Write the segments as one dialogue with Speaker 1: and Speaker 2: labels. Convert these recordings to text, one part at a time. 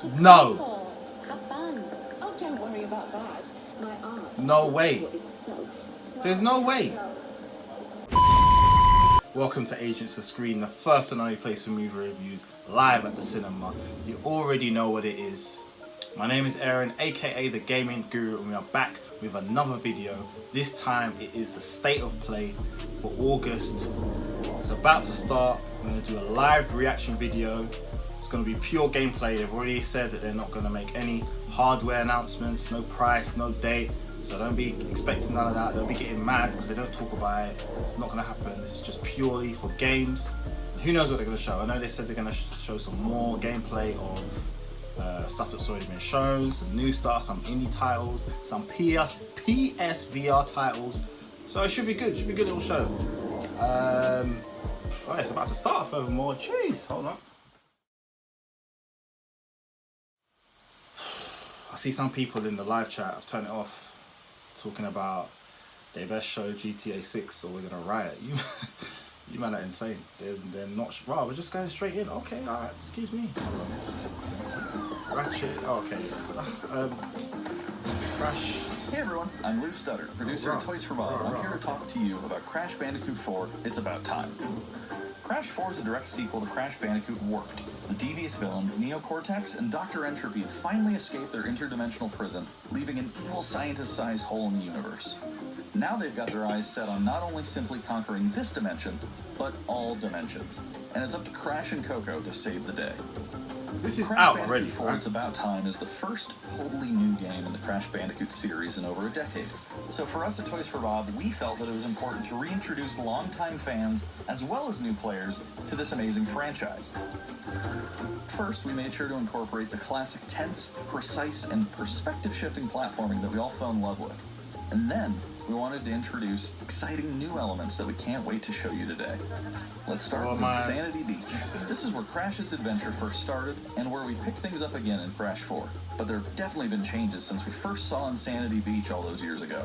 Speaker 1: No.
Speaker 2: Have fun. Oh, don't worry about that. My art.
Speaker 1: No way. There's no way. Welcome to Agents of Screen, the first and only place for movie reviews, live at the cinema. You already know what it is. My name is Aaron, aka the Gaming Guru, and we are back with another video. This time it is the state of play for August. It's about to start. I'm going to do a live reaction video. It's going to be pure gameplay. They've already said that they're not going to make any hardware announcements, no price, no date. So don't be expecting none of that. They'll be getting mad because they don't talk about it. It's not going to happen. This is just purely for games. Who knows what they're going to show? I know they said they're going to show some more gameplay of stuff that's already been shown, some new stuff, some indie titles, some PSVR titles. So it should be good. It should be a good little show. Right, it's about to start. Furthermore, jeez, hold on. I see some people in the live chat. I've turned it off. Talking about they best show GTA 6 or we're gonna riot. You man are insane. They're not. Wow, we're just going straight in. Okay, alright. Excuse me. Ratchet. Oh, okay. Crash.
Speaker 3: Hey everyone, I'm Lou Stutter, producer of Toys for Bob. I'm here to talk to you about Crash Bandicoot 4. It's about time. Crash 4 is a direct sequel to Crash Bandicoot Warped. The devious villains, Neo-Cortex and Dr. Entropy, have finally escaped their interdimensional prison, leaving an evil scientist-sized hole in the universe. Now they've got their eyes set on not only simply conquering this dimension, but all dimensions. And it's up to Crash and Coco to save the day.
Speaker 1: This is
Speaker 3: Crash
Speaker 1: out
Speaker 3: Bandicoot
Speaker 1: already,
Speaker 3: 4
Speaker 1: right?
Speaker 3: It's About Time is the first totally new game in the Crash Bandicoot series in over a decade. So for us at Toys for Bob, we felt that it was important to reintroduce longtime fans, as well as new players, to this amazing franchise. First, we made sure to incorporate the classic tense, precise, and perspective-shifting platforming that we all fell in love with. And then, we wanted to introduce exciting new elements that we can't wait to show you today. Let's start with Insanity Beach. This is where Crash's adventure first started, and where we pick things up again in Crash 4. But there have definitely been changes since we first saw Insanity Beach all those years ago.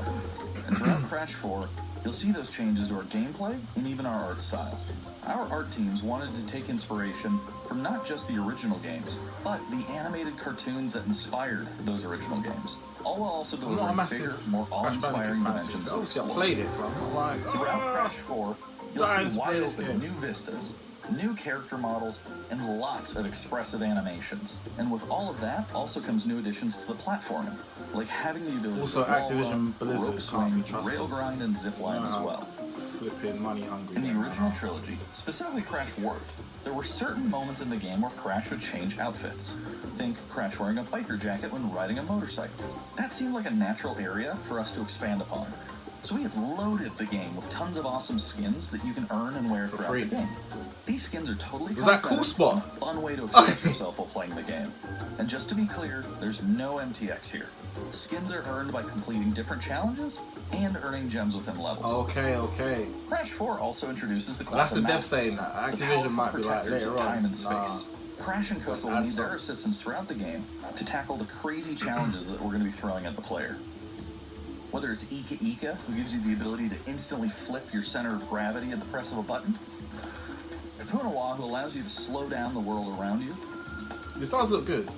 Speaker 3: And throughout Crash 4, you'll see those changes to our gameplay and even our art style. Our art teams wanted to take inspiration from not just the original games, but the animated cartoons that inspired those original games. All while also delivering bigger, more awe-inspiring dimensions.
Speaker 1: Obviously, I played it, but I'm like,
Speaker 3: throughout Crash 4, you'll see wide open new vistas, new character models, and lots of expressive animations. And with all of that, also comes new additions to the platforming, like having the ability
Speaker 1: also
Speaker 3: to
Speaker 1: Activision Blizzard
Speaker 3: rope swing,
Speaker 1: can't be trusted.
Speaker 3: rail grind, and zip line as well.
Speaker 1: Flipping money hungry.
Speaker 3: In the original trilogy, specifically Crash Warped, there were certain moments in the game where Crash would change outfits. Think Crash wearing a biker jacket when riding a motorcycle. That seemed like a natural area for us to expand upon. So we have loaded the game with tons of awesome skins that you can earn and wear throughout the game. These skins are totally
Speaker 1: Cool
Speaker 3: a fun way to express yourself while playing the game. And just to be clear, there's no MTX here. Skins are earned by completing different challenges and earning gems within levels.
Speaker 1: Okay.
Speaker 3: Crash 4 also introduces the
Speaker 1: That's the dev
Speaker 3: Masks,
Speaker 1: saying that. Activision might be like
Speaker 3: protectors
Speaker 1: later
Speaker 3: of
Speaker 1: on.
Speaker 3: time and space. Crash and Coco will need
Speaker 1: some.
Speaker 3: their assistance throughout the game to tackle the crazy challenges that we're going to be throwing at the player. Whether it's Ika Ika, who gives you the ability to instantly flip your center of gravity at the press of a button, Kapunawa, who allows you to slow down the world around you,
Speaker 1: This does look good,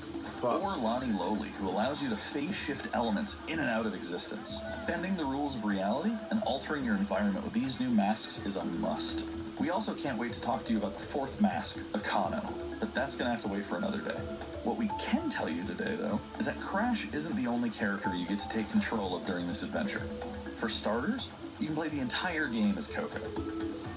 Speaker 1: but
Speaker 3: or Lonnie Lowly, who allows you to phase shift elements in and out of existence. Bending the rules of reality and altering your environment with these new masks is a must. We also can't wait to talk to you about the fourth mask, Akano, but that's gonna have to wait for another day. What we can tell you today, though, is that Crash isn't the only character you get to take control of during this adventure. For starters, you can play the entire game as Coco.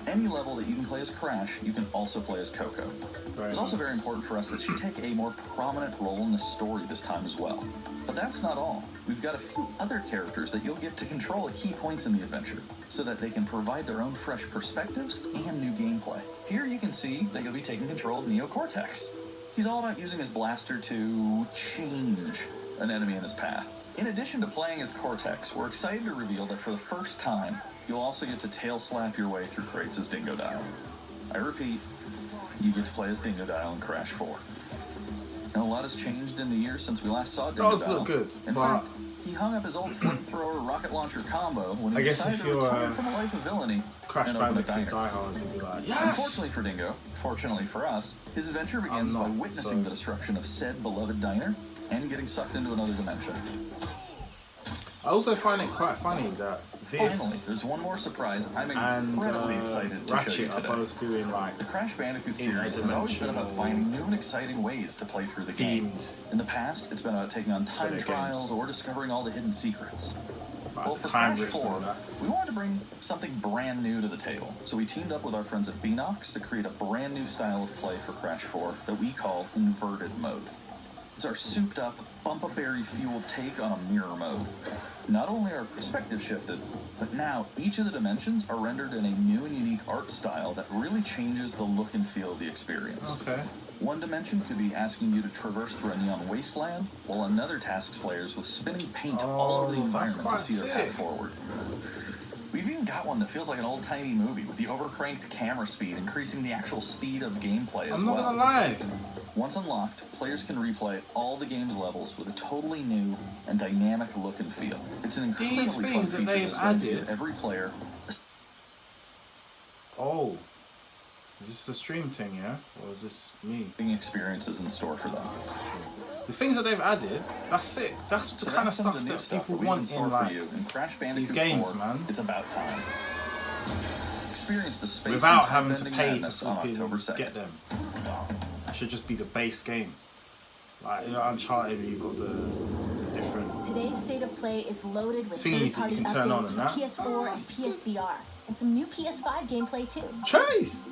Speaker 3: Any level that you can play as Crash, you can also play as Coco. It's also very important for us that she take a more prominent role in the story this time as well. But that's not all. We've got a few other characters that you'll get to control at key points in the adventure, so that they can provide their own fresh perspectives and new gameplay. Here you can see that you'll be taking control of Neo-Cortex. He's all about using his blaster to change an enemy in his path. In addition to playing as Cortex, we're excited to reveal that for the first time, you'll also get to tail slap your way through crates as Dingodile. I repeat, you get to play as Dingodile in Crash 4. Now, a lot has changed in the years since we last saw Dingodile.
Speaker 1: does look good,
Speaker 3: In
Speaker 1: but
Speaker 3: fact, He hung up his old flamethrower rocket launcher combo when
Speaker 1: I
Speaker 3: he
Speaker 1: guess
Speaker 3: decided
Speaker 1: if
Speaker 3: to
Speaker 1: you're
Speaker 3: retire from a life of villainy
Speaker 1: Crash
Speaker 3: and open a
Speaker 1: Bandicoot
Speaker 3: diner.
Speaker 1: Die Hard, you'd be like,
Speaker 3: Unfortunately
Speaker 1: yes!
Speaker 3: for Dingo, fortunately for us, his adventure begins by
Speaker 1: not,
Speaker 3: witnessing
Speaker 1: so-
Speaker 3: the destruction of said beloved diner and getting sucked into another dimension.
Speaker 1: I also find it quite funny that
Speaker 3: Finally,
Speaker 1: this
Speaker 3: there's one more surprise I'm
Speaker 1: and
Speaker 3: incredibly excited to show you
Speaker 1: Ratchet are
Speaker 3: today.
Speaker 1: both doing like
Speaker 3: The Crash Bandicoot series has always been about finding new and exciting ways to play through the game.
Speaker 1: themed
Speaker 3: In the past, it's been about taking on time
Speaker 1: their
Speaker 3: trials
Speaker 1: games.
Speaker 3: or discovering all the hidden secrets.
Speaker 1: like,
Speaker 3: Well, for
Speaker 1: time
Speaker 3: Crash
Speaker 1: riffs
Speaker 3: 4,
Speaker 1: and that.
Speaker 3: we wanted to bring something brand new to the table. So we teamed up with our friends at Beanox to create a brand new style of play for Crash 4 that we call Inverted Mode. It's our souped-up, bumpa-berry-fueled take on a mirror mode. Not only are perspectives shifted, but now each of the dimensions are rendered in a new and unique art style that really changes the look and feel of the experience.
Speaker 1: Okay.
Speaker 3: One dimension could be asking you to traverse through a neon wasteland, while another tasks players with spinning paint all over the
Speaker 1: Oh, that's
Speaker 3: environment to
Speaker 1: quite
Speaker 3: see their path
Speaker 1: sick.
Speaker 3: forward. We've even got one that feels like an old-timey movie, with the overcranked camera speed increasing the actual speed of gameplay as
Speaker 1: I'm not
Speaker 3: well.
Speaker 1: gonna lie.
Speaker 3: Once unlocked, players can replay all the game's levels with a totally new and dynamic look and feel. It's an incredibly
Speaker 1: These
Speaker 3: fun
Speaker 1: things that
Speaker 3: feature
Speaker 1: they've
Speaker 3: that's going to give
Speaker 1: added-
Speaker 3: every player
Speaker 1: Oh. Is this a stream thing, yeah? Or is this me?
Speaker 3: experiences in store for them.
Speaker 1: This is true. The things that they've added, that's sick. That's the
Speaker 3: So
Speaker 1: kind of
Speaker 3: that's some
Speaker 1: stuff
Speaker 3: the new
Speaker 1: that
Speaker 3: stuff
Speaker 1: people
Speaker 3: we've in
Speaker 1: want
Speaker 3: store
Speaker 1: in
Speaker 3: for
Speaker 1: like
Speaker 3: you in Crash Bandicoot
Speaker 1: games,
Speaker 3: 4,
Speaker 1: man.
Speaker 3: It's about time. Experience the space
Speaker 1: without
Speaker 3: and
Speaker 1: having to
Speaker 3: time-bending
Speaker 1: pay to
Speaker 3: madness on October
Speaker 1: flipping
Speaker 3: 2nd.
Speaker 1: get them. That should just be the base game. Like, you know, Uncharted, you've got the different.
Speaker 4: Today's state of play is loaded with
Speaker 1: Thingies that
Speaker 4: third-party
Speaker 1: you can turn on
Speaker 4: updates
Speaker 1: and
Speaker 4: for
Speaker 1: that.
Speaker 4: PS4 and PSVR, and some new PS5 gameplay too.
Speaker 1: Chase!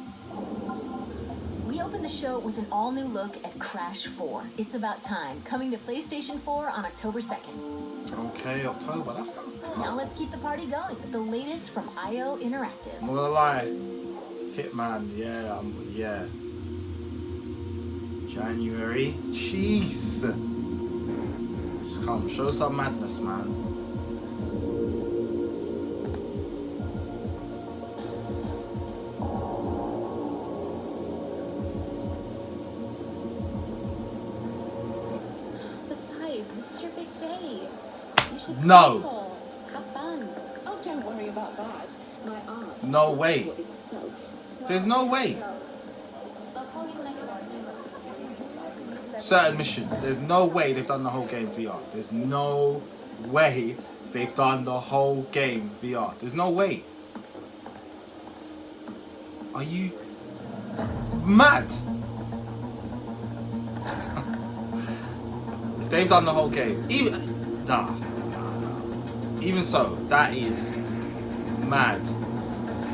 Speaker 4: We opened the show with an all-new look at Crash 4. It's about time, coming to PlayStation 4 on October 2nd.
Speaker 1: Okay, October, that's kind of fun.
Speaker 4: Now let's keep the party going with the latest from IO Interactive.
Speaker 1: I'm not gonna lie. Hitman, yeah, yeah. January. Jeez. Just come, show some madness, man.
Speaker 2: Besides, this is your big day. You should
Speaker 1: No.
Speaker 2: travel. Have fun. Oh, don't worry about that. My aunt.
Speaker 1: No way.
Speaker 2: will be so.
Speaker 1: There's no way.
Speaker 2: I'll call you when I get back.
Speaker 1: Certain missions, there's no way they've done the whole game VR. There's no way they've done the whole game VR. There's no way. Are you mad? If they've done the whole game, even nah. Even so, that is mad.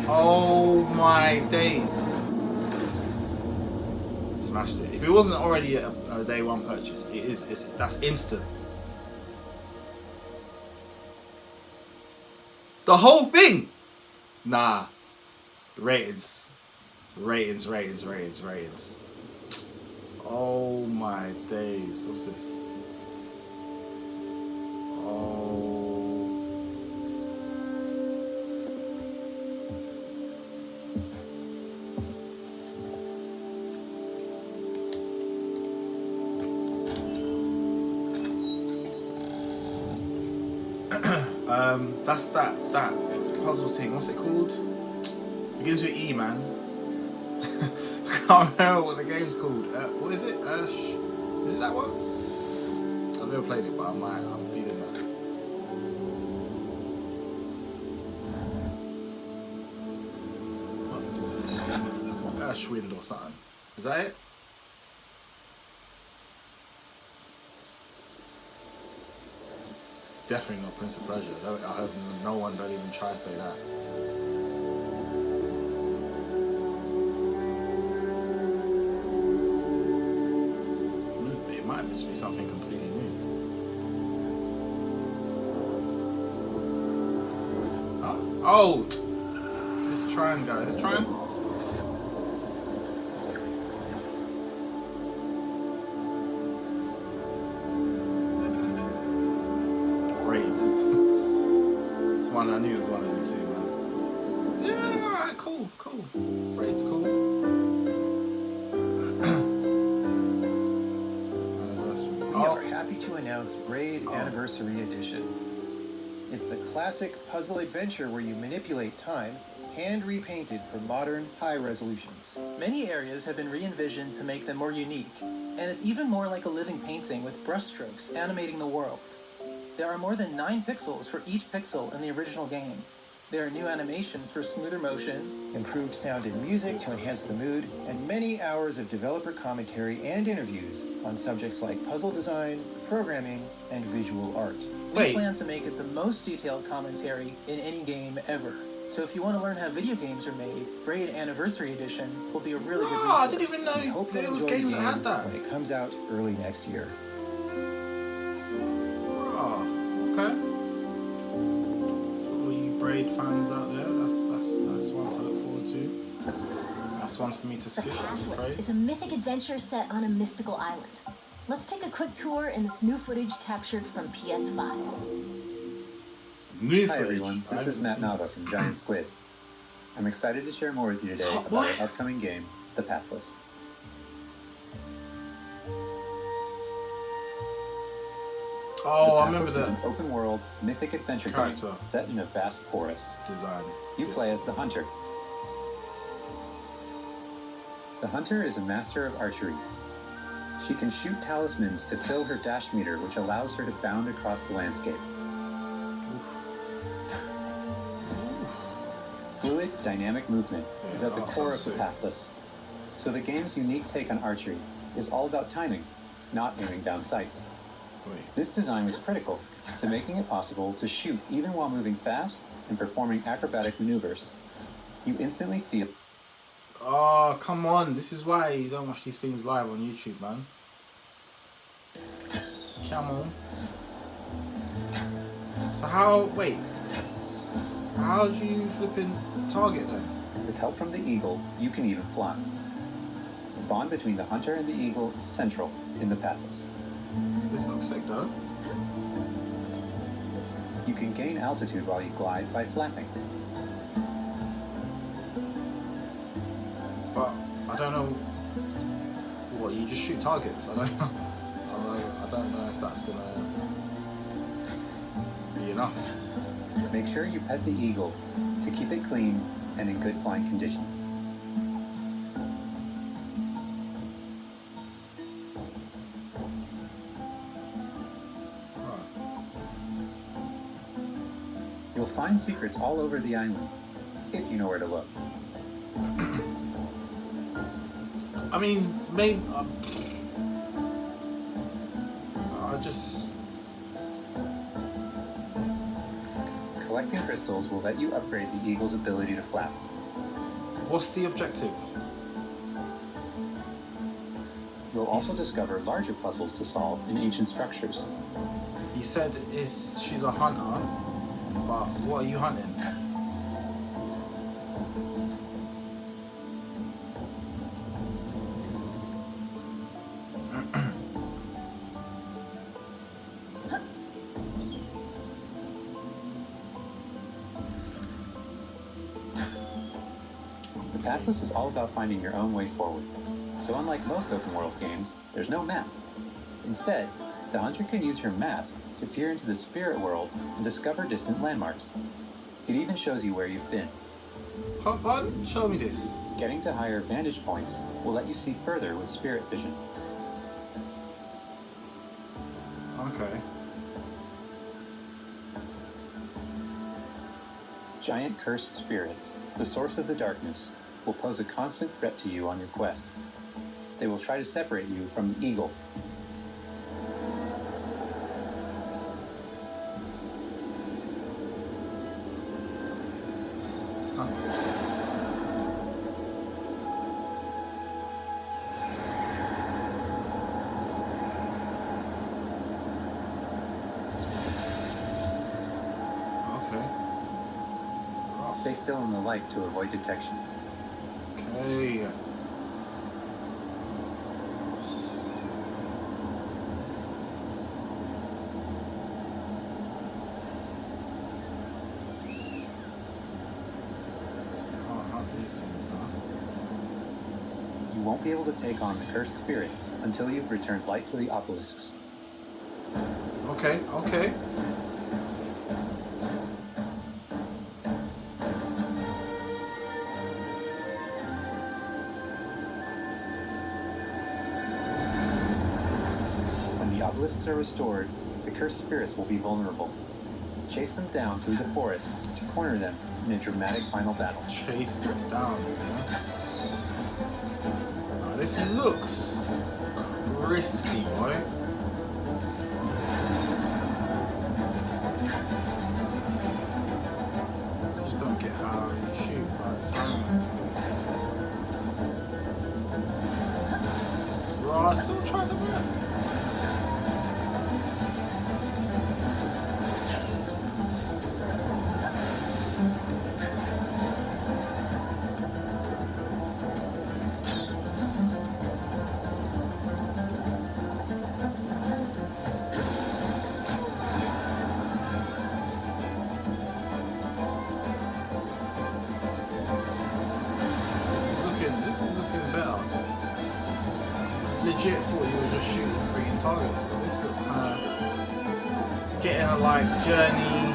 Speaker 1: Oh my days. Smashed it. If it wasn't already a day one purchase, it is. That's instant. The whole thing. Nah. Ratings. Oh my days. What's this? Oh. That's that puzzle thing. What's it called? Begins with E, man. I can't remember what the game's called. What is it? Is it that one? I've never played it, but I'm feeling that. What? S.C.R.E.E.N or something. Is that it? Definitely not Prince of Persia. I hope no one don't even try to say that. It might just be something completely new. Huh? Oh! This Trine guy. Is it Trine? It's one I knew it was one of them too, man. Yeah, alright, cool. Raid's cool.
Speaker 5: We are happy to announce announced Braid Anniversary Edition. It's the classic puzzle adventure where you manipulate time, hand repainted for modern, high resolutions.
Speaker 6: Many areas have been re-envisioned to make them more unique, and it's even more like a living painting with brushstrokes animating the world. There are more than 9 pixels for each pixel in the original game. There are new animations for smoother motion,
Speaker 5: Improved sound and music to enhance the mood, and many hours of developer commentary and interviews on subjects like puzzle design, programming, and visual art.
Speaker 6: We plan to make it the most detailed commentary in any game ever. So if you want to learn how video games are made, Braid Anniversary Edition will be a really good resource.
Speaker 1: I didn't even
Speaker 5: We
Speaker 1: know
Speaker 5: hope
Speaker 1: there
Speaker 5: you
Speaker 1: was
Speaker 5: enjoy the
Speaker 1: games that
Speaker 5: game
Speaker 1: had that.
Speaker 5: when it comes out early next year.
Speaker 1: Okay. For all you Braid fans out there, that's one to look forward to. That's one for me to
Speaker 4: The
Speaker 1: skip. I'm
Speaker 4: Pathless
Speaker 1: afraid.
Speaker 4: is a mythic adventure set on a mystical island. Let's take a quick tour in this new footage captured from PS5.
Speaker 1: New
Speaker 7: Hi
Speaker 1: footage.
Speaker 7: everyone,
Speaker 1: I
Speaker 7: this is
Speaker 1: haven't
Speaker 7: Matt
Speaker 1: seen
Speaker 7: Nava
Speaker 1: this.
Speaker 7: from Giant Squid. I'm excited to share more with you today
Speaker 1: Stop,
Speaker 7: about
Speaker 1: what?
Speaker 7: our upcoming game, The Pathless.
Speaker 1: Oh, I
Speaker 7: The
Speaker 1: remember
Speaker 7: Pathless is
Speaker 1: the
Speaker 7: an open-world, mythic adventure
Speaker 1: Character.
Speaker 7: game set in a vast forest.
Speaker 1: design.
Speaker 7: You play as the Hunter. The Hunter is a master of archery. She can shoot talismans to fill her dash meter, which allows her to bound across the landscape. Fluid, dynamic movement is at the
Speaker 1: that
Speaker 7: core of
Speaker 1: sounds
Speaker 7: the
Speaker 1: sick.
Speaker 7: Pathless. So the game's unique take on archery is all about timing, not aiming down sights.
Speaker 1: Wait.
Speaker 7: This design was critical to making it possible to shoot even while moving fast and performing acrobatic maneuvers. You instantly feel
Speaker 1: Oh, come on. This is why you don't watch these things live on YouTube, man. Come on. So how do you flipping target then?
Speaker 7: with help from the eagle, you can even fly. The bond between the hunter and the eagle is central in the Pathless.
Speaker 1: This looks sick though.
Speaker 7: You can gain altitude while you glide by flapping.
Speaker 1: But I don't know what you just shoot targets. I don't know. I don't know if that's gonna be enough.
Speaker 7: Make sure you pet the eagle to keep it clean and in good flying condition.
Speaker 1: Right.
Speaker 7: You'll find secrets all over the island, if you know where to look.
Speaker 1: I mean, maybe I just
Speaker 7: Collecting crystals will let you upgrade the eagle's ability to flap.
Speaker 1: what's the objective?
Speaker 7: You'll also discover larger puzzles to solve in ancient structures.
Speaker 1: He said she's a hunter, but what are you hunting?
Speaker 7: The Pathless is all about finding your own way forward. So unlike most open world games, there's no map. Instead, the hunter can use her mask to peer into the spirit world and discover distant landmarks. It even shows you where you've been.
Speaker 1: Pardon? Show me this.
Speaker 7: Getting to higher vantage points will let you see further with spirit vision.
Speaker 1: Okay.
Speaker 7: Giant cursed spirits, the source of the darkness, will pose a constant threat to you on your quest. They will try to separate you from the eagle.
Speaker 1: Okay.
Speaker 7: Stay still in the light to avoid detection.
Speaker 1: Okay. So you can't hunt these things, huh?
Speaker 7: You won't be able to take on the cursed spirits until you've returned light to the obelisks.
Speaker 1: Okay, okay.
Speaker 7: When the obelisks are restored, the cursed spirits will be vulnerable. Chase them down through the forest to corner them in a dramatic final battle.
Speaker 1: Chase them down, yeah. Now, this looks crispy, boy. Just don't get how you shoot by the time. Bro, I still try to win. This is looking better. Legit thought you were just shooting freaking targets, but this looks kind of getting a like Journey,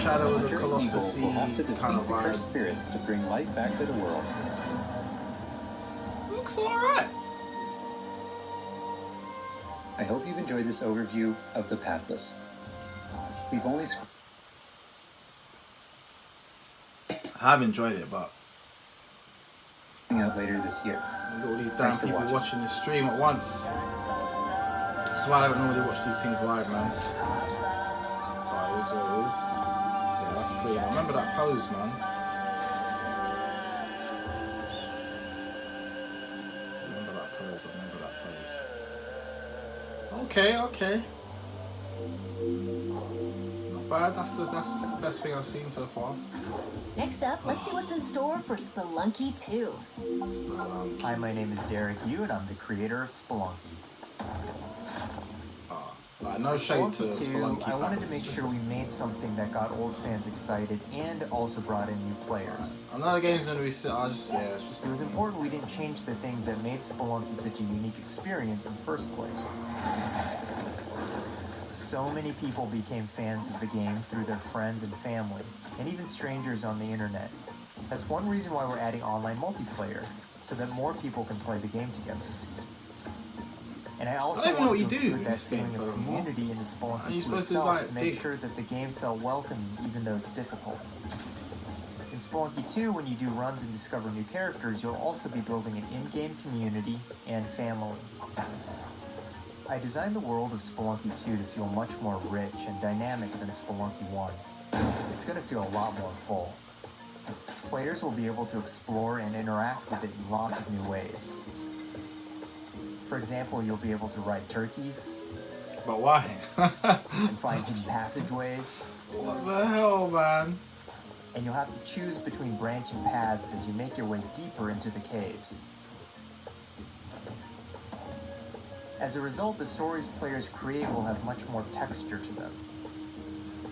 Speaker 1: Shadow of the
Speaker 7: Hunter
Speaker 1: Colossus
Speaker 7: Eagle will have to
Speaker 1: kind
Speaker 7: defeat
Speaker 1: of
Speaker 7: the cursed
Speaker 1: vibe.
Speaker 7: spirits to bring life back to the world.
Speaker 1: Looks alright.
Speaker 7: I hope you've enjoyed this overview of The Pathless. We've only
Speaker 1: I have enjoyed it, but
Speaker 7: coming out later this year.
Speaker 1: look at all these damn
Speaker 7: Thanks for
Speaker 1: people
Speaker 7: watching.
Speaker 1: watching this stream at once. That's why I don't normally watch these things live, man. But it is what it is. Yeah, that's clean. I remember that pose, man. Remember that pose. I remember that pose. Okay, okay. Not bad. That's the best thing I've seen so far.
Speaker 4: Next up, let's see what's in store for Spelunky 2.
Speaker 1: Spelunky.
Speaker 8: Hi, my name is Derek Yu, and I'm the creator of Spelunky.
Speaker 1: Like, no shade to
Speaker 8: Spelunky 2,
Speaker 1: Spelunky
Speaker 8: I wanted to
Speaker 1: fans,
Speaker 8: make
Speaker 1: just-
Speaker 8: sure we made something that got old fans excited and also brought in new players.
Speaker 1: I know the game's gonna be sit. I just it's just.
Speaker 8: It was important we didn't change the things that made Spelunky such a unique experience in the first place. So many people became fans of the game through their friends and family, and even strangers on the internet. That's one reason why we're adding online multiplayer, so that more people can play the game together. And I also
Speaker 1: I don't even know what
Speaker 8: wanted
Speaker 1: you
Speaker 8: to
Speaker 1: do
Speaker 8: include
Speaker 1: in
Speaker 8: that
Speaker 1: this game
Speaker 8: feeling of
Speaker 1: furthermore.
Speaker 8: community into
Speaker 1: Are
Speaker 8: Spelunky
Speaker 1: you
Speaker 8: 2
Speaker 1: supposed to,
Speaker 8: itself
Speaker 1: like,
Speaker 8: to make
Speaker 1: dig-
Speaker 8: sure that the game felt welcoming even though it's difficult. In Spelunky 2, when you do runs and discover new characters, you'll also be building an in-game community and family. I designed the world of Spelunky 2 to feel much more rich and dynamic than Spelunky 1. It's going to feel a lot more full. Players will be able to explore and interact with it in lots of new ways. For example, you'll be able to ride turkeys
Speaker 1: But why?
Speaker 8: and find hidden passageways,
Speaker 1: What the hell, man?
Speaker 8: and you'll have to choose between branching paths as you make your way deeper into the caves. As a result, the stories players create will have much more texture to them.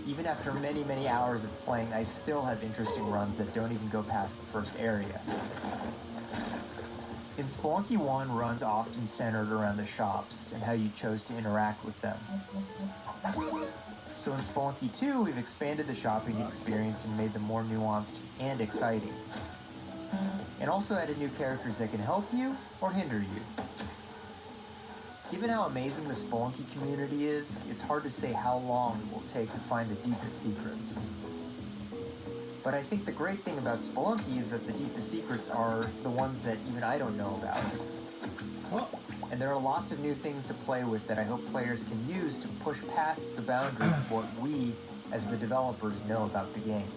Speaker 8: Even after many, many hours of playing, I still have interesting runs that don't even go past the first area. In Spelunky 1, runs often centered around the shops and how you chose to interact with them. So in Spelunky 2, we've expanded the shopping experience and made them more nuanced and exciting. And also added new characters that can help you or hinder you. Given how amazing the Spelunky community is, it's hard to say how long it will take to find the deepest secrets. But I think the great thing about Spelunky is that the deepest secrets are the ones that even I don't know about.
Speaker 1: What?
Speaker 8: And there are lots of new things to play with that I hope players can use to push past the boundaries of what we, as the developers, know about the game.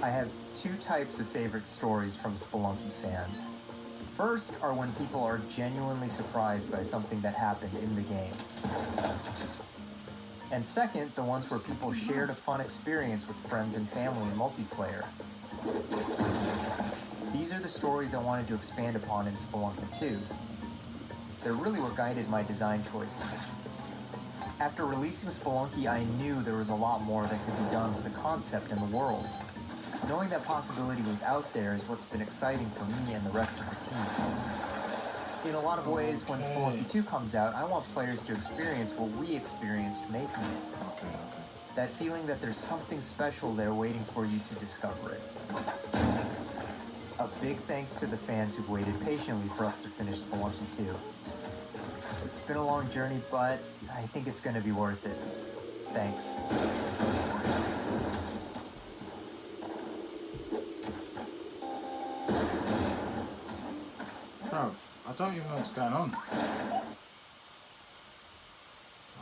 Speaker 8: I have two types of favorite stories from Spelunky fans. First are when people are genuinely surprised by something that happened in the game. And second, the ones where people shared a fun experience with friends and family in multiplayer. These are the stories I wanted to expand upon in Spelunky 2. They're really what guided my design choices. After releasing Spelunky, I knew there was a lot more that could be done with the concept and the world. Knowing that possibility was out there is what's been exciting for me and the rest of the team. In a lot of ways, when Spelunky 2 comes out, I want players to experience what we experienced making it.
Speaker 1: Okay.
Speaker 8: That feeling that there's something special there waiting for you to discover it. A big thanks to the fans who've waited patiently for us to finish Spelunky 2. It's been a long journey, but I think it's going to be worth it. Thanks.
Speaker 1: Bruv, I don't even know what's going on. I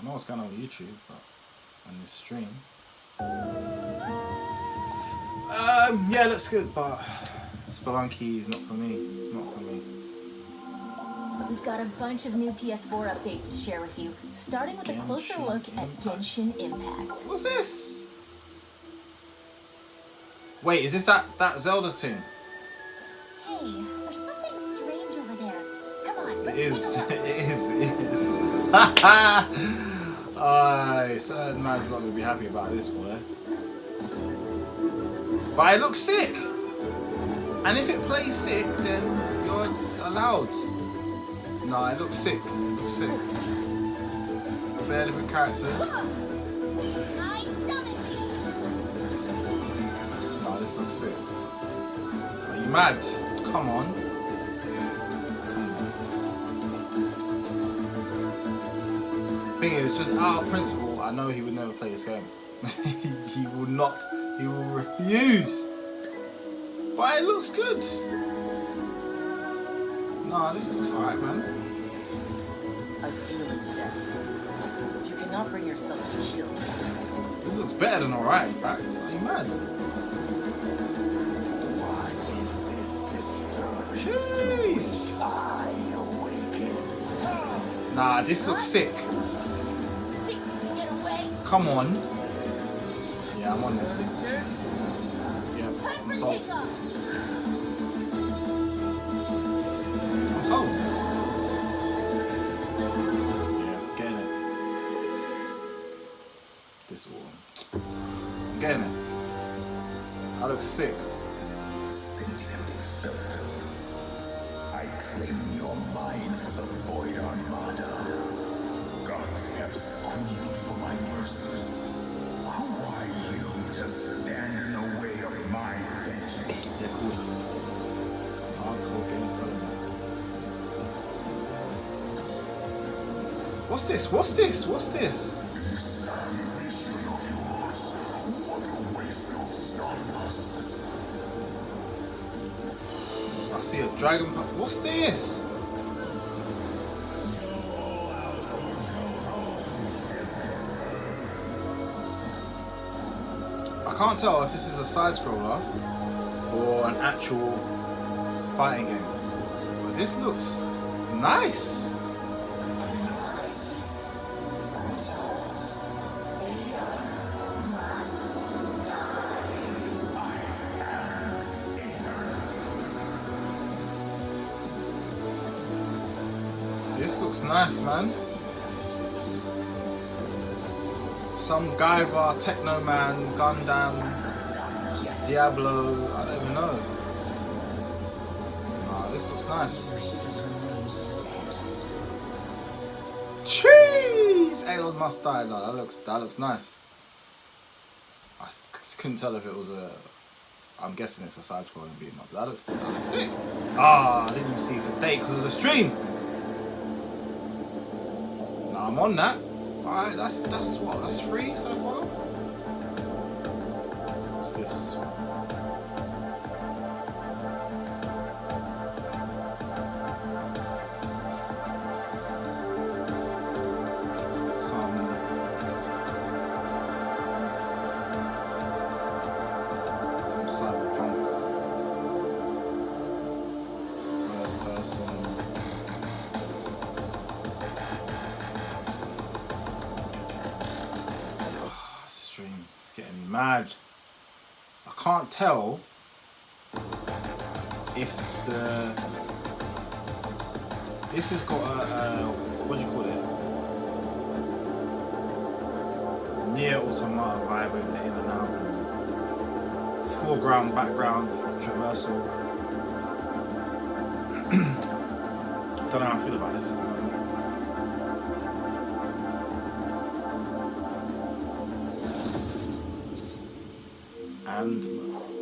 Speaker 1: know what's going on with YouTube, but on this stream. Yeah, looks good, but Spelunky is not for me. It's not for me.
Speaker 4: We've got a bunch of new PS4 updates to share with you, starting with a closer
Speaker 1: Genshin
Speaker 4: look at
Speaker 1: Impact.
Speaker 4: Genshin Impact.
Speaker 1: What's this? Wait, is this that Zelda thing?
Speaker 4: Hey, there's something strange over there. Come on,
Speaker 1: It
Speaker 4: let's
Speaker 1: is.
Speaker 4: take a look.
Speaker 1: It is. Certain man's not gonna be happy about this, boy. But it looks sick. And if it plays sick, then you're allowed. No, it looks sick. It looks sick. Bare different characters. No, this looks sick. Are you mad? Come on. Thing is, just out of principle, I know he would never play this game. He will not. He will refuse. But it looks good. Nah, this looks alright, man.
Speaker 9: A deal in death. If you cannot bring yourself to kill,
Speaker 1: This looks better than alright, in fact. Are you mad? Jeez. Nah, this looks sick. Come on. Yeah, I'm on this. Yeah, I'm sold. I'm sold. Yeah, getting it. This one. I'm getting it. That looks sick.
Speaker 10: I claim your mind for the Void Armada. Gods have squealed for my mercies. Who are you to stand in the way of my vengeance?
Speaker 1: Yeah, cool. Hardcore gameplay. What's this? What's this? What's this?
Speaker 10: This ambition of yours, what a waste of stardust.
Speaker 1: I see a dragon. What's this? I can't tell if this is a side scroller or an actual fighting game. But this looks nice. This looks nice, man. Some Guyver, Technoman, Gundam, Diablo, I don't even know. This looks nice. Cheese! Aeon must die. No, that looks nice. I just couldn't tell if it was a. I'm guessing it's a side-scrolling beat 'em up. That looks sick. I didn't even see the date because of the stream. Nah, I'm on that. Alright, that's what? That's free so far? What's this? Some cyberpunk third person. Stream, it's getting me mad. I can't tell if this has got a what do you call it? Near Automata vibe with it in and out. Foreground, background, traversal. don't know how I feel about this. And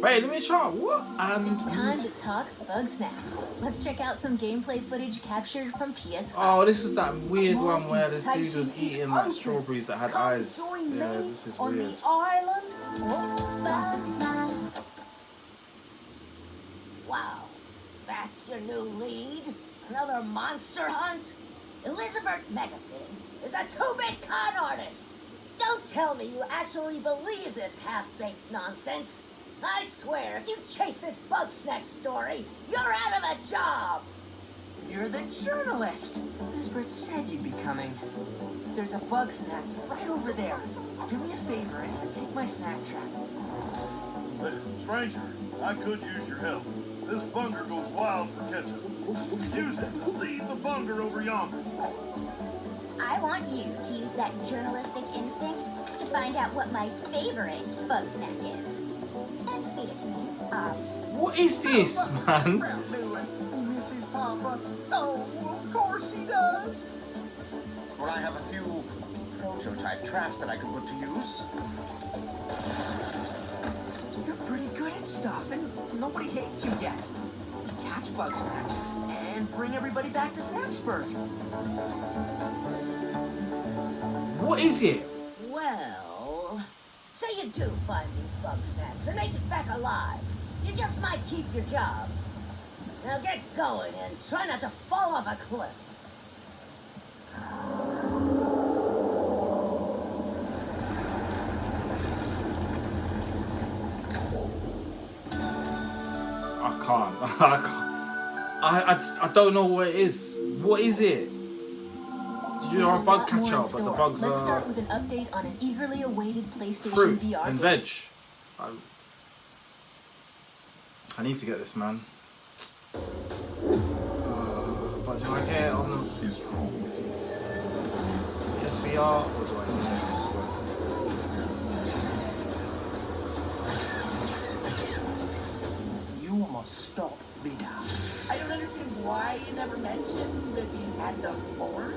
Speaker 1: wait, let me try. What? And
Speaker 4: It's time to talk bug snacks. Let's check out some gameplay footage captured from PS5.
Speaker 1: oh, this was that weird one where this dude was eating like strawberries that had eyes. Yeah, this is
Speaker 9: on
Speaker 1: weird.
Speaker 9: the island. Wow, that's your new lead? Another monster hunt? Elizabeth Megafin is a two-bit con artist. Don't tell me you actually believe this half-baked nonsense. I swear, if you chase this bug snack story, you're out of a job.
Speaker 11: You're the journalist. Lisbeth said you'd be coming. There's a bug snack right over there. Do me a favor and take my snack trap.
Speaker 12: Hey, stranger, I could use your help. This bunger goes wild for ketchup. Use it to lead the bunger over yonder.
Speaker 13: I want you to use that journalistic instinct to find out what my favorite bug snack is. And feed it to me, obviously.
Speaker 1: What is this, man?
Speaker 14: Mrs. Papa. Oh, of course he does. Well, I have a few prototype traps that I could put to use.
Speaker 11: You're pretty good at stuff, and nobody hates you yet. You catch bug snacks and bring everybody back to Snacksburg.
Speaker 1: What is it?
Speaker 9: Well, say you do find these bug snacks and make it back alive. You just might keep your job. Now get going and try not to fall off a cliff.
Speaker 1: I can't. I don't know what it is. What is it? You are a bug catcher, but the bugs
Speaker 4: Let's
Speaker 1: are
Speaker 4: start with an update on an eagerly awaited PlayStation
Speaker 1: fruit
Speaker 4: VR
Speaker 1: and
Speaker 4: game.
Speaker 1: veg. I need to get this, man. But do I get it on the PSVR or do I get it first?
Speaker 11: You almost stopped Vida.
Speaker 9: I don't understand why you never mentioned that you had the force.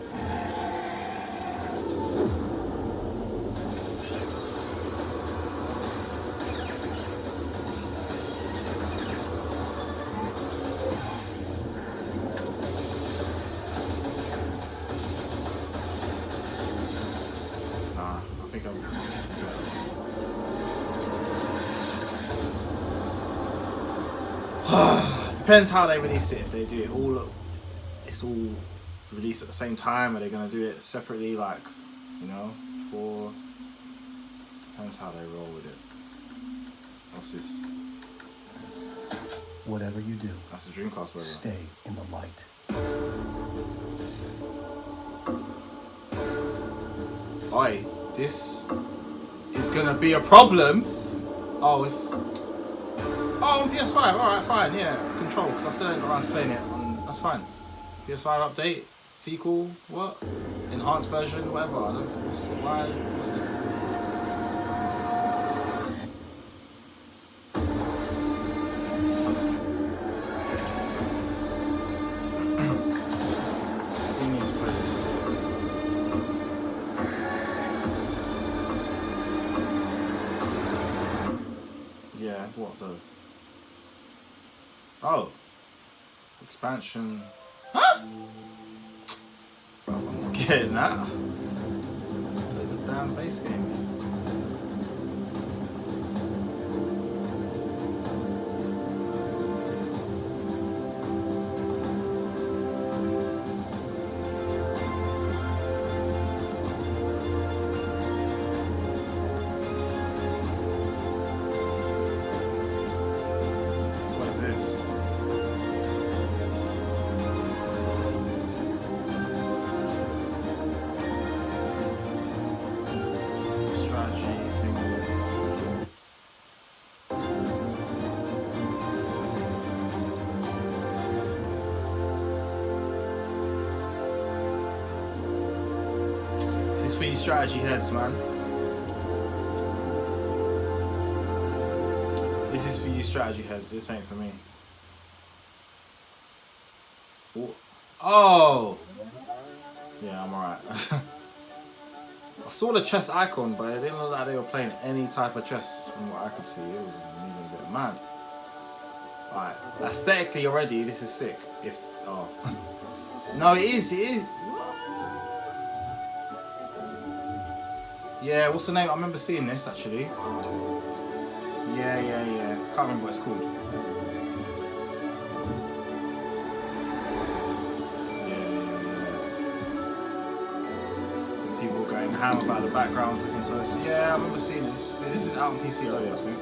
Speaker 1: Nah, I think I'm. Depends how they release it. If they do it all, it's all released at the same time. Are they gonna do it separately, like, you know, for? Depends how they roll with it. What's this?
Speaker 5: Whatever you do,
Speaker 1: That's the Dreamcast logo.
Speaker 5: stay in the light.
Speaker 1: Oi, this is gonna be a problem. Oh, it's. Oh, on PS5. Alright, fine. Yeah, Control, because I still don't get around to playing it. That's fine. PS5 update, sequel, what? Enhanced version, whatever. I don't. What's this? Who needs to play this? Yeah, what though? Oh, expansion. Huh? I'm not getting that. Play the damn base game. What is this? Some strategy thing. This is for you strategy heads, man. This is for you strategy heads. This ain't for me. Oh! Yeah, I'm alright. I saw the chess icon, but it didn't look like they were playing any type of chess from what I could see. It was moving a bit mad. Alright, aesthetically already, this is sick. If oh. No, it is. Yeah, what's the name? I remember seeing this actually. Yeah. Can't remember what it's called. Yeah. People going ham about the backgrounds looking so. Yeah, I remember seeing this. This is out on PC already, I think.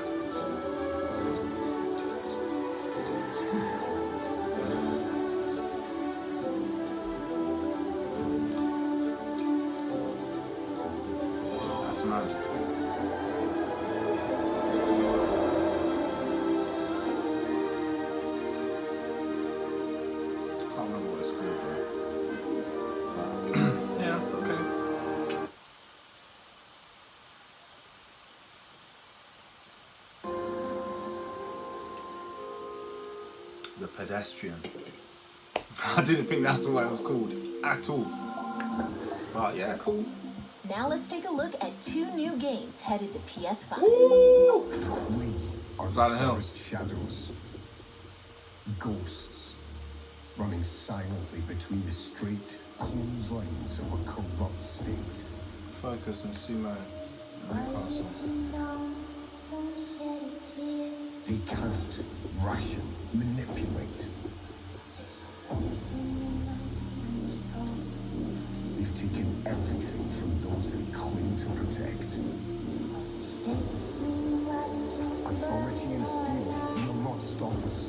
Speaker 1: That's mad. Can't remember what it's called though. Yeah, okay. The Pedestrian. I didn't think that's the way it was called at all. But yeah, cool.
Speaker 4: Now let's take a look at 2 new games headed to PS5.
Speaker 1: Ooh!
Speaker 10: We are
Speaker 1: Silent
Speaker 10: the
Speaker 1: Hill.
Speaker 10: forest shadows. Ghosts. Running silently between the straight, cold lines of a corrupt state.
Speaker 1: Focus and Sumo Castle.
Speaker 10: They count, ration, manipulate. They've taken everything from those they claim to protect. Authority and steel will not stop us.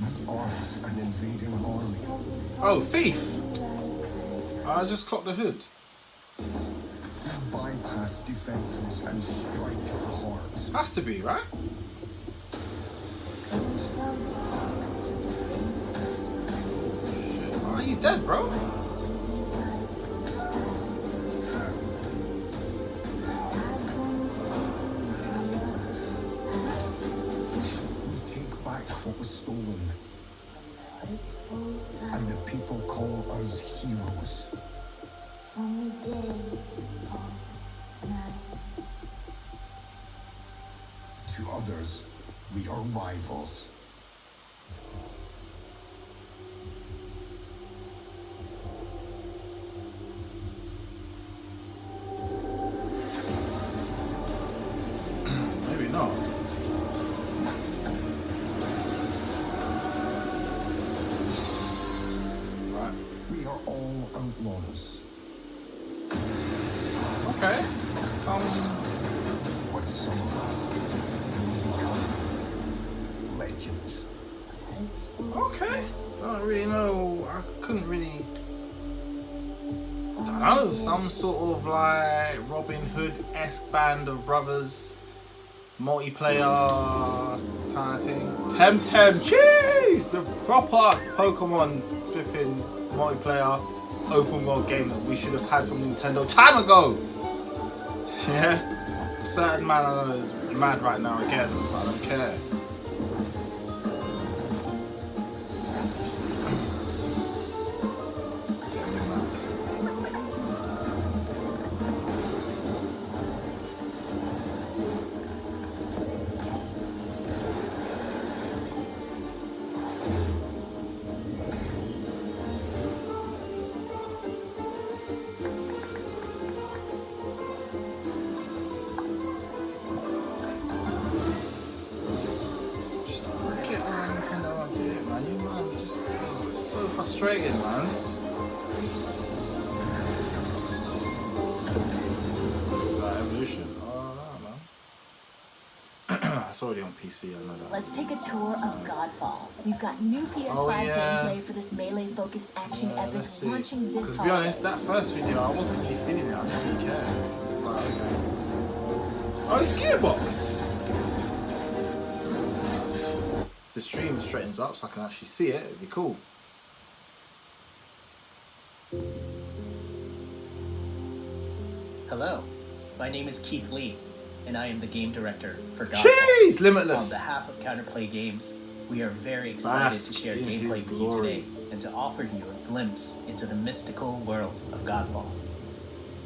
Speaker 10: We aren't an invading army.
Speaker 1: Oh, thief! I just clocked the hood.
Speaker 10: We bypass defenses and strike at the heart.
Speaker 1: Has to be, right? Shit. Oh, he's dead, bro.
Speaker 10: We take back what was stolen. And the people call us heroes. To others, we are rivals.
Speaker 1: Maybe not. Right.
Speaker 10: We are all outlaws.
Speaker 1: Okay. Sounds.
Speaker 10: But some of us will become legends.
Speaker 1: Okay. Don't really know. I couldn't really. Don't know. Some sort of like Robin Hood-esque band of brothers, multiplayer kind of thing. Temtem Cheese, the proper Pokemon flipping multiplayer open world game that we should have had from Nintendo time ago. Yeah. Certain man I know is mad right now again, but I don't care. Frustrating, man. Is that Evolution? Oh, no, man. It's already on PC, I know that.
Speaker 4: Let's take a tour of Godfall. We've got new PS5 gameplay for this melee-focused action epic launching this
Speaker 1: Because to be honest, that first video, I wasn't really feeling it. I didn't really care. It was like, okay. Oh, it's Gearbox! If the stream straightens up so I can actually see it, it'd be cool.
Speaker 15: Hello, my name is Keith Lee, and I am the game director for Godfall.
Speaker 1: Jeez, Limitless!
Speaker 15: On behalf of Counterplay Games, We are very excited
Speaker 1: Bask
Speaker 15: to share
Speaker 1: in
Speaker 15: gameplay
Speaker 1: his
Speaker 15: with you
Speaker 1: glory.
Speaker 15: today and to offer you a glimpse into the mystical world of Godfall.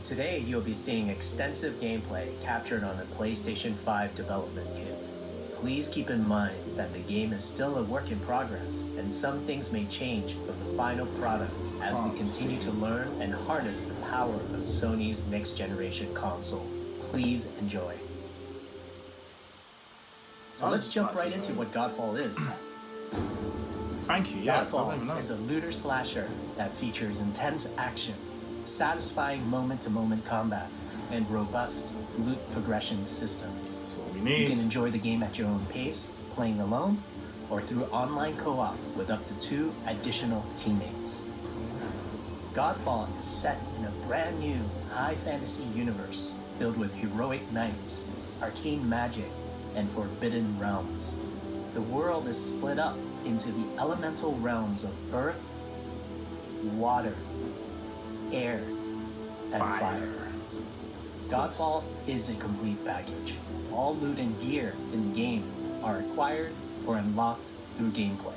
Speaker 15: Today, you'll be seeing extensive gameplay captured on a PlayStation 5 development kit. Please keep in mind that the game is still a work in progress, and some things may change from the final product as we continue to learn and harness the power of Sony's next-generation console. Please enjoy. So let's jump right into what Godfall is.
Speaker 1: Thank you, yeah, 'cause I don't even know.
Speaker 15: Godfall is a looter slasher that features intense action, satisfying moment-to-moment combat, and robust loot progression systems.
Speaker 1: That's what we need.
Speaker 15: You can enjoy the game at your own pace, playing alone, or through online co-op with up to 2 additional teammates. Godfall is set in a brand new high fantasy universe filled with heroic knights, arcane magic, and forbidden realms. The world is split up into the elemental realms of earth, water, air, and fire. Godfall is a complete package. All loot and gear in the game are acquired or unlocked through gameplay.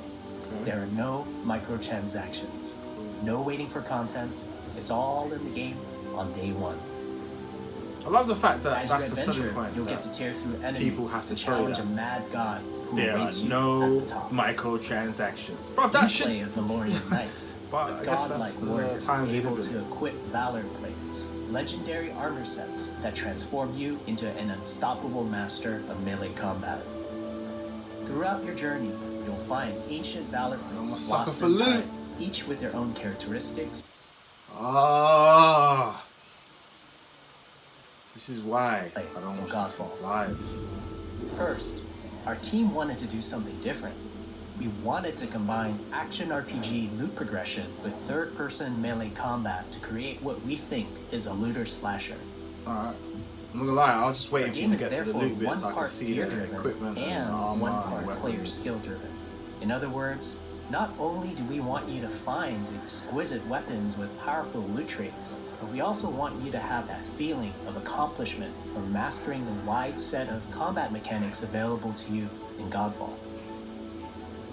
Speaker 15: There are no microtransactions, no waiting for content. It's all in the game on day one.
Speaker 1: I love the fact that
Speaker 15: As
Speaker 1: that's
Speaker 15: you
Speaker 1: the selling
Speaker 15: adventure,
Speaker 1: point.
Speaker 15: you'll
Speaker 1: that
Speaker 15: get to tear through enemies
Speaker 1: people have to
Speaker 15: to
Speaker 1: tell you
Speaker 15: challenge
Speaker 1: that.
Speaker 15: a mad god who
Speaker 1: There are
Speaker 15: awaits you
Speaker 1: no
Speaker 15: at the top.
Speaker 1: microtransactions. Bro, that
Speaker 15: You
Speaker 1: should...
Speaker 15: play a Valorian knight,
Speaker 1: But
Speaker 15: a
Speaker 1: I guess
Speaker 15: godlike
Speaker 1: that's the
Speaker 15: warrior
Speaker 1: times we
Speaker 15: able
Speaker 1: live in.
Speaker 15: to equip valor plates, legendary armor sets that transform you into an unstoppable master of melee combat. Throughout your journey, you'll find ancient valor plates
Speaker 1: sucker
Speaker 15: lost
Speaker 1: for
Speaker 15: in
Speaker 1: loot.
Speaker 15: time, each with their own characteristics.
Speaker 1: Ah, this is why I don't watch these things live.
Speaker 15: First, our team wanted to do something different. We wanted to combine action RPG loot progression with third-person melee combat to create what we think is a looter slasher.
Speaker 1: Alright. I'm not gonna lie, I was just waiting
Speaker 15: Our
Speaker 1: for you
Speaker 15: game
Speaker 1: to
Speaker 15: is
Speaker 1: get to the
Speaker 15: therefore
Speaker 1: loot bit so I
Speaker 15: one
Speaker 1: can
Speaker 15: part
Speaker 1: see the
Speaker 15: gear-driven
Speaker 1: equipment and
Speaker 15: and
Speaker 1: the armor
Speaker 15: one
Speaker 1: and
Speaker 15: part
Speaker 1: the
Speaker 15: player
Speaker 1: weapons.
Speaker 15: skill-driven. In other words, not only do we want you to find exquisite weapons with powerful loot traits, but we also want you to have that feeling of accomplishment from mastering the wide set of combat mechanics available to you in Godfall.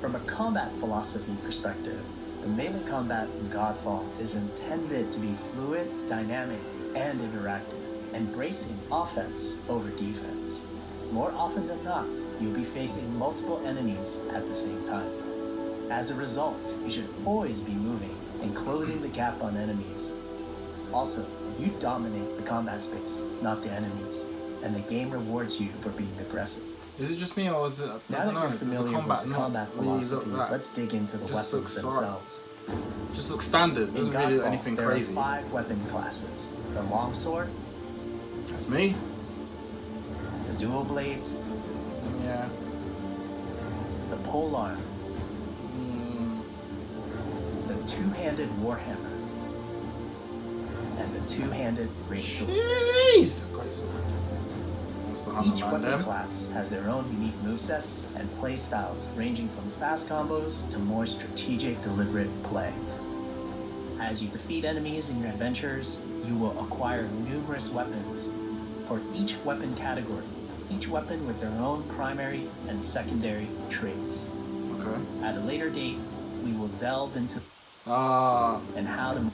Speaker 15: From a combat philosophy perspective, the melee combat in Godfall is intended to be fluid, dynamic, and interactive, embracing offense over defense. More often than not, you'll be facing multiple enemies at the same time. As a result, you should always be moving and closing the gap on enemies. Also, you dominate the combat space, not the enemies, and the game rewards you for being aggressive.
Speaker 1: Is it just me or is it? I
Speaker 15: Now
Speaker 1: don't
Speaker 15: that
Speaker 1: know.
Speaker 15: you're
Speaker 1: Does the
Speaker 15: familiar
Speaker 1: combat
Speaker 15: with the
Speaker 1: not
Speaker 15: combat
Speaker 1: really look
Speaker 15: philosophy,
Speaker 1: that?
Speaker 15: let's dig into the
Speaker 1: Just
Speaker 15: weapons
Speaker 1: looks alright.
Speaker 15: themselves.
Speaker 1: Just looks standard.
Speaker 15: In
Speaker 1: Doesn't really do
Speaker 15: Godfall,
Speaker 1: anything
Speaker 15: there
Speaker 1: crazy.
Speaker 15: are 5 weapon classes: the longsword,
Speaker 1: That's me.
Speaker 15: the dual blades,
Speaker 1: Yeah.
Speaker 15: the polearm, the two-handed warhammer, and the two-handed greatsword.
Speaker 1: Jeez! Great sword. What's the
Speaker 15: Each
Speaker 1: hammer man
Speaker 15: weapon
Speaker 1: there?
Speaker 15: class has their own unique movesets and play styles, ranging from fast combos to more strategic, deliberate play. As you defeat enemies in your adventures, you will acquire numerous weapons for each weapon category, each weapon with their own primary and secondary traits.
Speaker 1: Okay.
Speaker 15: At a later date, we will delve into and how to.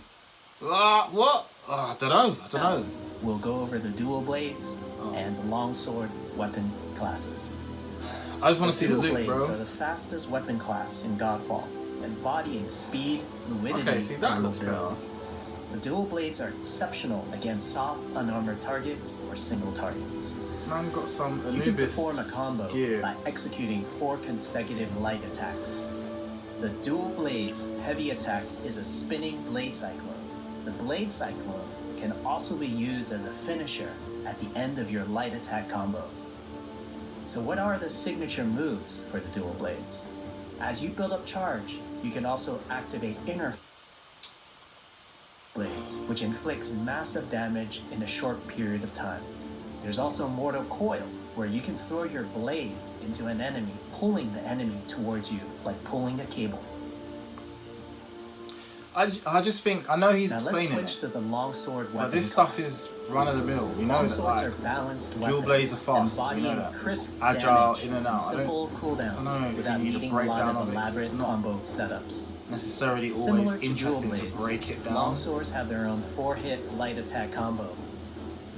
Speaker 1: What? I don't know. I don't know.
Speaker 15: We'll go over the dual blades and the longsword weapon classes.
Speaker 1: I just want to see the
Speaker 15: dual
Speaker 1: loot,
Speaker 15: blades
Speaker 1: bro.
Speaker 15: are the fastest weapon class in Godfall, embodying speed, fluidity,
Speaker 1: Okay, see, that
Speaker 15: and
Speaker 1: looks
Speaker 15: mobility.
Speaker 1: better.
Speaker 15: The dual blades are exceptional against soft, unarmored targets or single targets.
Speaker 1: This man got some
Speaker 15: You can
Speaker 1: Anubis
Speaker 15: perform a combo
Speaker 1: gear.
Speaker 15: by executing 4 consecutive light attacks. The dual blades heavy attack is a spinning blade cyclone. The blade cyclone can also be used as a finisher at the end of your light attack combo. So what are the signature moves for the dual blades? As you build up charge, you can also activate inner blades, which inflicts massive damage in a short period of time. There's also Mortal Coil, where you can throw your blade into an enemy, pulling the enemy towards you, like pulling a cable.
Speaker 1: I just think, I know he's
Speaker 15: Now
Speaker 1: explaining
Speaker 15: let's switch to the longsword weapon.
Speaker 1: but this stuff is run of the mill. We know that,
Speaker 15: Longswords
Speaker 1: like,
Speaker 15: are balanced
Speaker 1: dual blades are fast. We
Speaker 15: embodying
Speaker 1: know that.
Speaker 15: crisp
Speaker 1: Agile,
Speaker 15: damage
Speaker 1: in and out.
Speaker 15: and simple cooldowns
Speaker 1: don't know if
Speaker 15: without
Speaker 1: you need a
Speaker 15: needing a
Speaker 1: breakdown
Speaker 15: lot
Speaker 1: of
Speaker 15: of
Speaker 1: it, 'cause
Speaker 15: elaborate
Speaker 1: it's not
Speaker 15: combo setups.
Speaker 1: necessarily always
Speaker 15: Similar to
Speaker 1: interesting
Speaker 15: dual
Speaker 1: to
Speaker 15: blades,
Speaker 1: break it down.
Speaker 15: longswords have their own 4-hit light attack combo.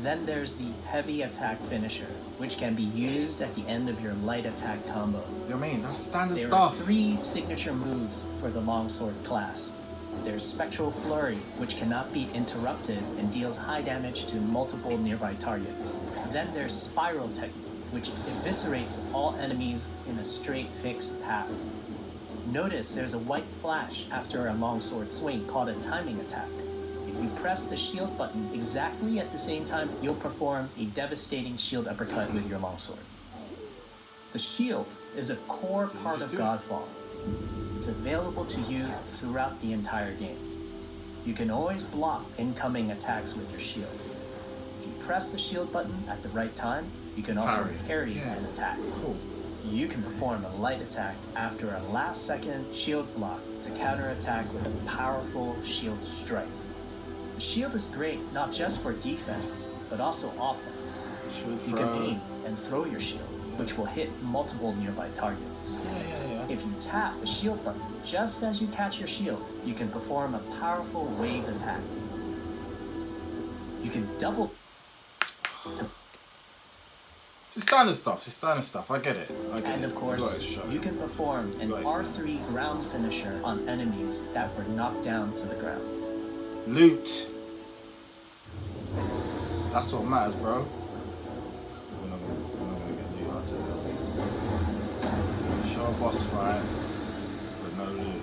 Speaker 15: Then there's the heavy attack finisher, which can be used at the end of your light attack combo.
Speaker 1: You know what I mean? That's standard
Speaker 15: There
Speaker 1: stuff.
Speaker 15: are 3 signature moves for the longsword class. There's Spectral Flurry, which cannot be interrupted and deals high damage to multiple nearby targets. Then there's Spiral Technique, which eviscerates all enemies in a straight fixed path. Notice there's a white flash after a longsword swing called a timing attack. If you press the shield button exactly at the same time, you'll perform a devastating shield uppercut with your longsword. The shield is a core part of Godfall. It's available to you throughout the entire game. You can always block incoming attacks with your shield. If you press the shield button at the right time, you can also parry an attack.
Speaker 1: Cool.
Speaker 15: You can perform a light attack after a last-second shield block to counterattack with a powerful shield strike. The shield is great not just for defense, but also offense. You can aim and throw your shield, which will hit multiple nearby targets. If you tap the shield button just as you catch your shield, you can perform a powerful wave attack. You can double...
Speaker 1: It's standard stuff. It's standard stuff. I get it.
Speaker 15: And of course, you can perform an R3 ground finisher on enemies that were knocked down to the ground.
Speaker 1: Loot. That's what matters, bro. We're not gonna get loot, I'll tell you. Show a boss fight, but no loot.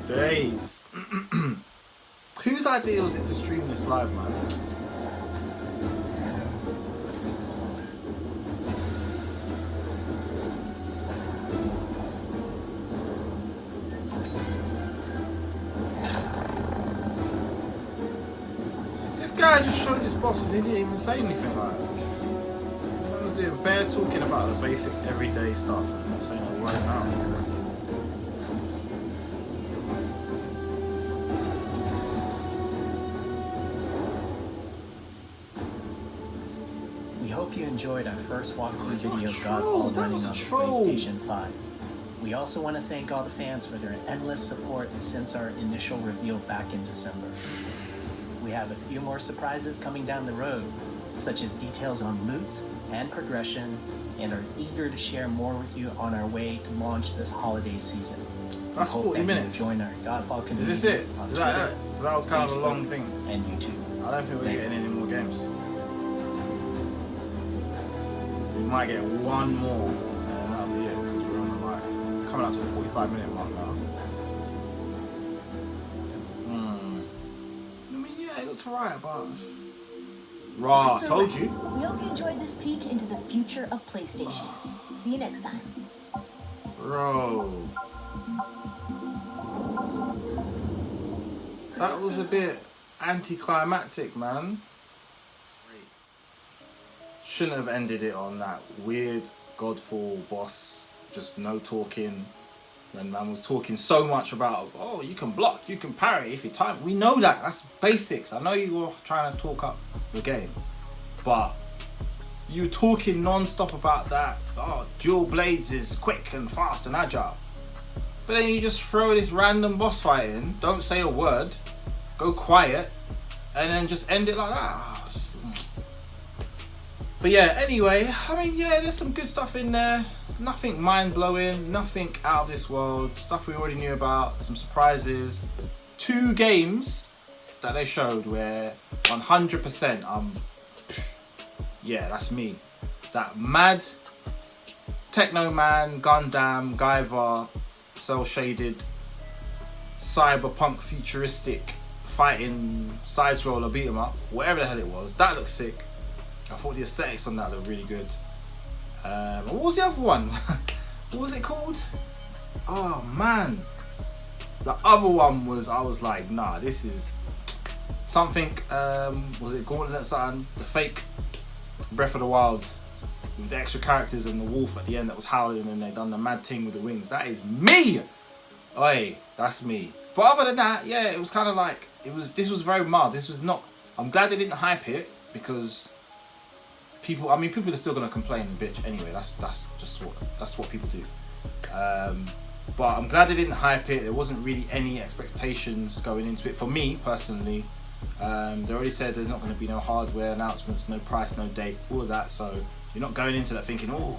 Speaker 1: Days. Whose idea was it to stream this live, man? This guy just showed his boss and he didn't even say anything like that. He was doing bare talking about the basic everyday stuff and not saying a word now.
Speaker 15: Hope you enjoyed our first walkthrough video of Godfall running on the PlayStation 5. We also want to thank all the fans for their endless support since our initial reveal back in December. We have a few more surprises coming down the road, such as details on loot and progression, and are eager to share more with you on our way to launch this holiday season.
Speaker 1: That's 40 minutes.
Speaker 15: Join our Godfall community.
Speaker 1: Is this it? Is that
Speaker 15: Twitter,
Speaker 1: it? That was kind of a
Speaker 15: Facebook,
Speaker 1: long thing.
Speaker 15: And YouTube.
Speaker 1: I don't think we're getting any more games. We might get one more, and that'll be it, because we're on the coming up to the 45-minute mark now. I mean, yeah, it looks alright, but... Raw,
Speaker 4: So,
Speaker 1: told you.
Speaker 4: We hope you enjoyed this peek into the future of PlayStation. See you next time.
Speaker 1: Bro. That was a bit anticlimactic, man. Shouldn't have ended it on that weird Godfall boss, just no talking. When man was talking so much about, oh, you can block, you can parry if you time. We know that, that's basics. I know you were trying to talk up the game, but you talking non-stop about that, oh, dual blades is quick and fast and agile. But then you just throw this random boss fight in, don't say a word, go quiet, and then just end it like that. But yeah, anyway, I mean, yeah, there's some good stuff in there. Nothing mind-blowing, nothing out of this world. Stuff we already knew about, some surprises. 2 games that they showed where 100% yeah, that's me. That mad Techno Man, Gundam, Guyver, cel-shaded, cyberpunk futuristic fighting side scroller beat 'em up, whatever the hell it was. That looked sick. I thought the aesthetics on that looked really good. What was the other one? What was it called? Oh man, the other one was, I was like, nah, this is something. Was it Gauntlet something? The fake Breath of the Wild with the extra characters and the wolf at the end that was howling, and they done the mad thing with the wings. That is me. Oi, that's me. But other than that, yeah, it was kind of like, this was very mild. This was not, I'm glad they didn't hype it, because people are still gonna complain and bitch anyway. That's what people do. But I'm glad they didn't hype it. There wasn't really any expectations going into it for me personally. They already said there's not going to be no hardware announcements, no price, no date, all of that. So you're not going into that thinking, oh,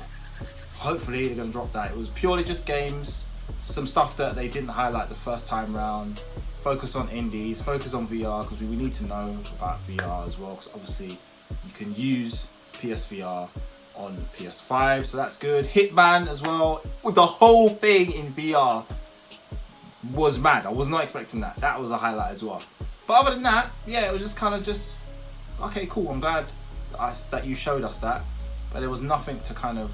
Speaker 1: hopefully they're going to drop that. It was purely just games, some stuff that they didn't highlight the first time round. Focus on indies, focus on VR, because we need to know about VR as well, because obviously you can use PSVR on PS5, so that's good. Hitman as well, the whole thing in VR was mad. I was not expecting that. That was a highlight as well. But other than that, yeah, it was just kind of just, okay, cool, I'm glad that you showed us that, but there was nothing to kind of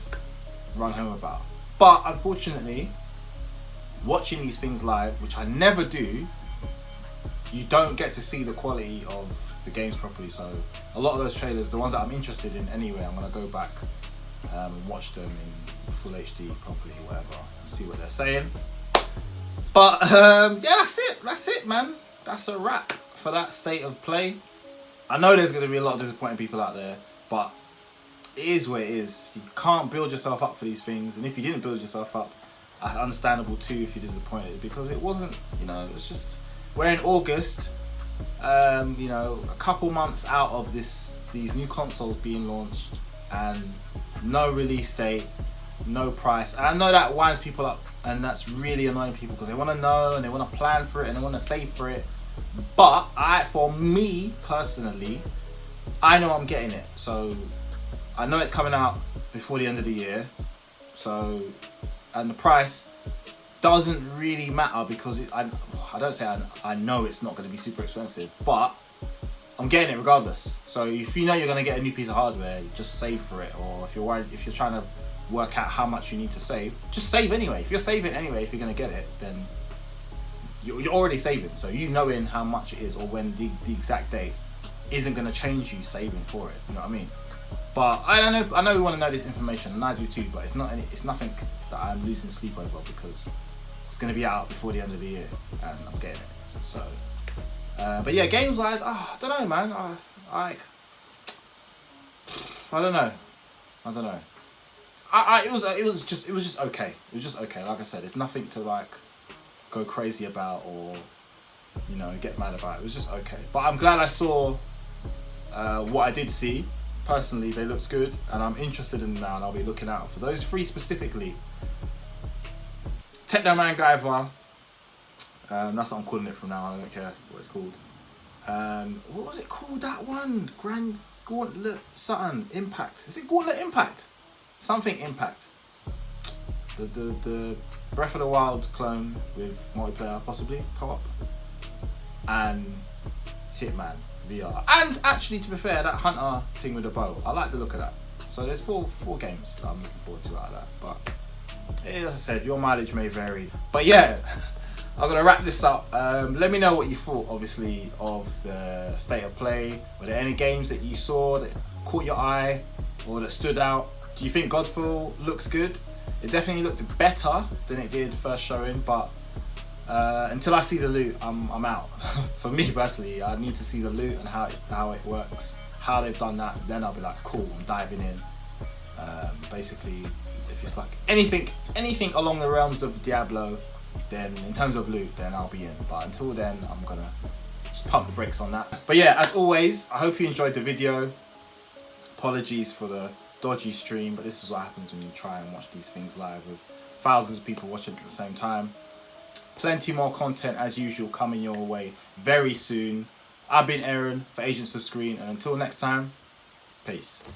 Speaker 1: run home about. But unfortunately, watching these things live, which I never do, you don't get to see the quality of the games properly. So a lot of those trailers, the ones that I'm interested in anyway, I'm gonna go back and watch them in full HD properly, whatever, and see what they're saying. But yeah, that's it man, that's a wrap for that state of play. I know there's gonna be a lot of disappointing people out there, but it is what it is. You can't build yourself up for these things, and if you didn't build yourself up, understandable too if you're disappointed, because it wasn't, you know, it was just, we're in August. You know, a couple months out of these new consoles being launched, and no release date, no price. And I know that winds people up, and that's really annoying people, because they want to know and they want to plan for it and they want to save for it. But for me personally, I know I'm getting it, so I know it's coming out before the end of the year. So, and the price doesn't really matter, because I don't say I know it's not going to be super expensive, but I'm getting it regardless. So if you know you're going to get a new piece of hardware, just save for it. Or if you're worried, if you're trying to work out how much you need to save, just save anyway. If you're saving anyway, if you're going to get it, then you're already saving. So you knowing how much it is, or when the exact date, isn't going to change you saving for it. You know what I mean? But I know we want to know this information, and I do too. But it's nothing that I'm losing sleep over, because it's going to be out before the end of the year, and I'm getting it. So, but yeah, games wise, I don't know, man. I don't know. It was just okay. It was just okay. Like I said, it's nothing to like go crazy about or, you know, get mad about. It was just okay. But I'm glad I saw what I did see. Personally, they looked good, and I'm interested in them now, and I'll be looking out for those three specifically. Techno Man Guyver, that's what I'm calling it from now. I don't care what it's called. What was it called, that one? Gauntlet something Impact. Is it Gauntlet Impact? Something Impact. The Breath of the Wild clone with multiplayer, possibly co-op, and Hitman VR. And actually, to be fair, that Hunter thing with the bow, I like the look of that. So there's four games that I'm looking forward to out of that. But as I said, your mileage may vary. But yeah, I'm gonna wrap this up. Let me know what you thought, obviously, of the state of play. Were there any games that you saw that caught your eye or that stood out? Do you think Godfall looks good? It definitely looked better than it did first showing, but until I see the loot, I'm out. For me personally, I need to see the loot and how it works, how they've done that. Then I'll be like, cool, I'm diving in. Basically, if it's like anything along the realms of Diablo, then in terms of loot, then I'll be in. But until then, I'm gonna just pump the brakes on that. But yeah, as always, I hope you enjoyed the video. Apologies for the dodgy stream, but this is what happens when you try and watch these things live with thousands of people watching at the same time. Plenty more content as usual coming your way very soon. I've been Aaron for Agents of S.C.R.E.E.N, and until next time, peace.